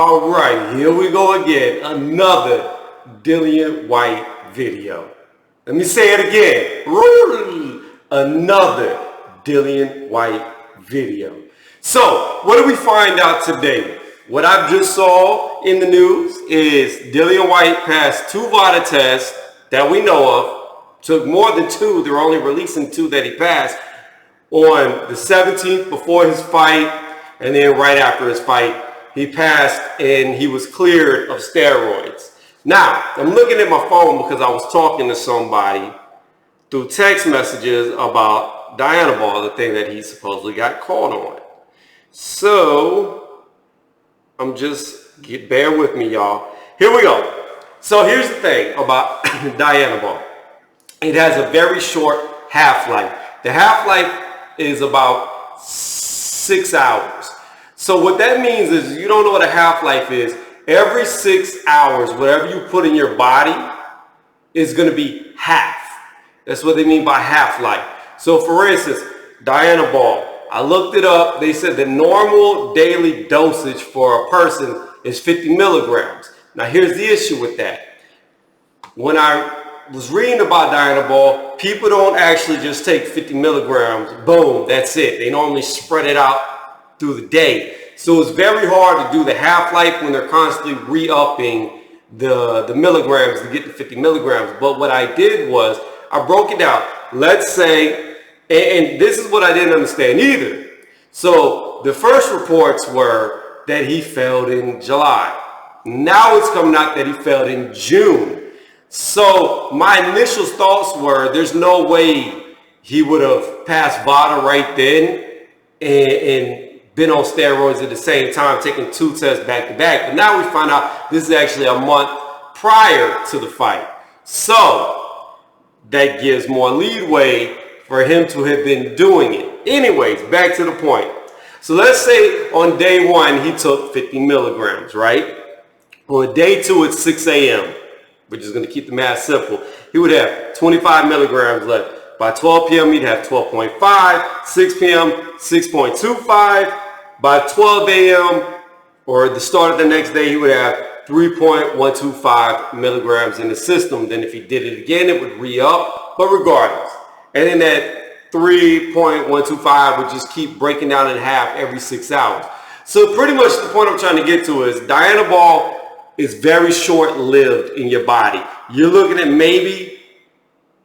All right, here we go again. Another Dillian Whyte video. Let me say it again. Another Dillian Whyte video. So, what do we find out today? What I just saw in the news is Dillian Whyte passed 2 VADA tests that we know of. Took more than 2. They're only releasing 2 that he passed on the 17th before his fight, and then right after his fight. He passed and he was cleared of steroids. Now, I'm looking at my phone because I was talking to somebody through text messages about Dianabol, the thing that he supposedly got caught on. So, bear with me, y'all. Here we go. So here's the thing about Dianabol. It has a very short half-life. The half-life is about 6 hours. So what that means is, you don't know what a half-life is, every 6 hours, whatever you put in your body is going to be half. That's what they mean by half-life. So for instance, Dianabol, I looked it up. They said the normal daily dosage for a person is 50 milligrams. Now here's the issue with that. When I was reading about Dianabol, people don't actually just take 50 milligrams, boom, that's it. They normally spread it out through the day. So it's very hard to do the half-life when they're constantly re-upping the milligrams to get to 50 milligrams. But what I did was I broke it down. Let's say, and this is what I didn't understand either. So the first reports were that he failed in July. Now it's coming out that he failed in June. So my initial thoughts were there's no way he would have passed VADA right then and been on steroids at the same time, taking 2 tests back to back. But now we find out this is actually a month prior to the fight. So that gives more leeway for him to have been doing it. Anyways, back to the point. So let's say on day 1 he took 50 milligrams, right? On day 2 it's 6 a.m., which is going to keep the math simple. He would have 25 milligrams left. By 12 p.m. he'd have 12.5, 6 p.m. 6.25. By 12 a.m. or the start of the next day, he would have 3.125 milligrams in the system. Then if he did it again, it would re-up, but regardless. And then that 3.125 would just keep breaking down in half every 6 hours. So pretty much the point I'm trying to get to is Dianabol is very short-lived in your body. You're looking at maybe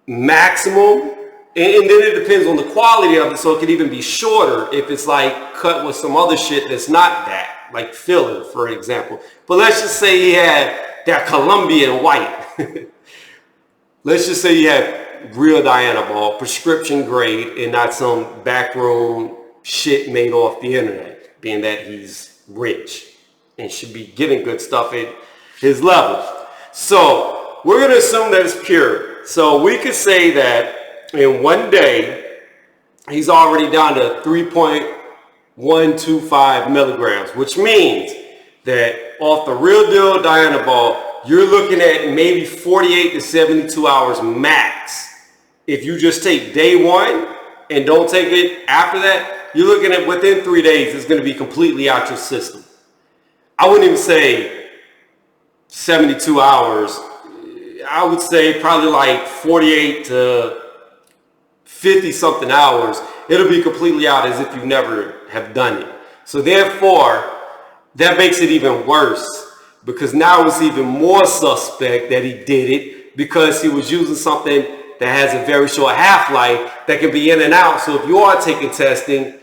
maximum, and then it depends on the quality of it, so it could even be shorter if it's like cut with some other shit that's not that, like filler, for example. But let's just say he had that Colombian white. Let's just say he had real Dianabol, prescription grade, and not some backroom shit made off the internet, being that he's rich and should be getting good stuff at his level. So we're going to assume that it's pure. So we could say that in one day, he's already down to 3.125 milligrams, which means that off the real deal Dianabol, you're looking at maybe 48 to 72 hours max. If you just take day 1 and don't take it after that, you're looking at within 3 days, it's going to be completely out your system. I wouldn't even say 72 hours. I would say probably like 48 to 50 something hours. It'll be completely out as if you never have done it. So therefore, that makes it even worse, because now it's even more suspect that he did it because he was using something that has a very short half-life that can be in and out. So if you are taking testing,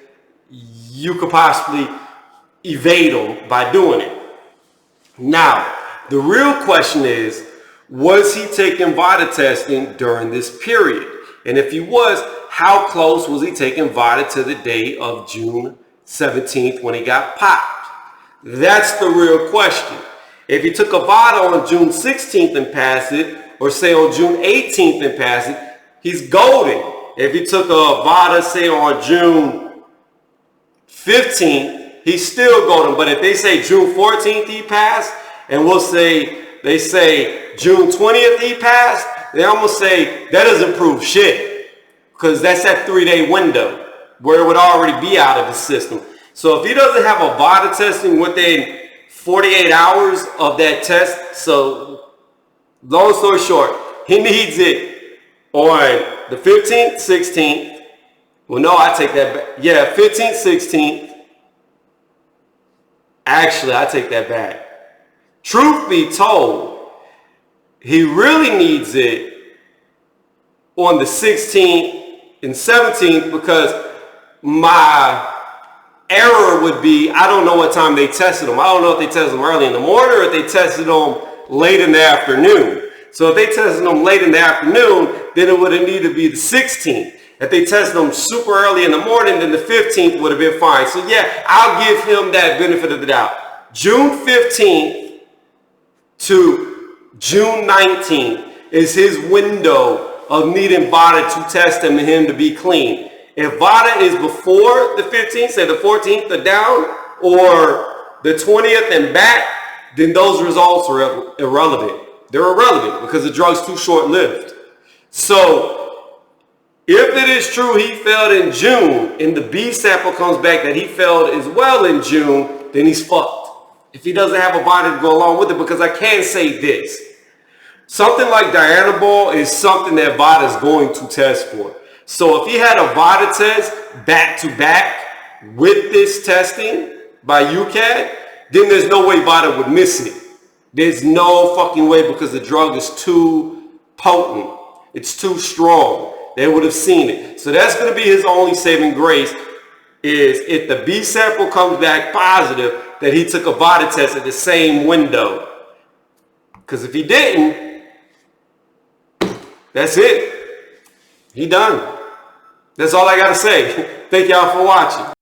you could possibly evade them by doing it. Now, the real question is, was he taking VADA testing during this period? And if he was, how close was he taking VADA to the day of June 17th when he got popped? That's the real question. If he took a VADA on June 16th and passed it, or say on June 18th and passed it, he's golden. If he took a VADA, say on June 15th, he's still golden. But if they say June 14th he passed, and they say June 20th he passed, then I'm going to say that doesn't prove shit, because that's that 3-day window where it would already be out of the system. So if he doesn't have a VADA testing within 48 hours of that test. So long story short, he needs it on the 15th, 16th. Well, no, I take that back. Yeah, 15th, 16th. Actually, I take that back. Truth be told, he really needs it on the 16th and 17th because my error would be, I don't know what time they tested them. I don't know if they tested them early in the morning or if they tested them late in the afternoon. So if they tested them late in the afternoon, then it would have needed to be the 16th. If they tested them super early in the morning, then the 15th would have been fine. So yeah, I'll give him that benefit of the doubt. June 15th to June 19th is his window of needing VADA to test him and him to be clean. If VADA is before the 15th, say the 14th or down, or the 20th and back, then those results are irrelevant. They're irrelevant because the drug's too short-lived. So if it is true he failed in June and the B sample comes back that he failed as well in June, then he's fucked. If he doesn't have a VADA to go along with it, because I can say this. Something like Dianabol is something that VADA is going to test for. So if he had a VADA test back to back with this testing by UCAD, then there's no way VADA would miss it. There's no fucking way because the drug is too potent. It's too strong. They would have seen it. So that's going to be his only saving grace is if the B sample comes back positive that he took a VADA test at the same window. Because if he didn't, that's it. He done. That's all I got to say. Thank y'all for watching.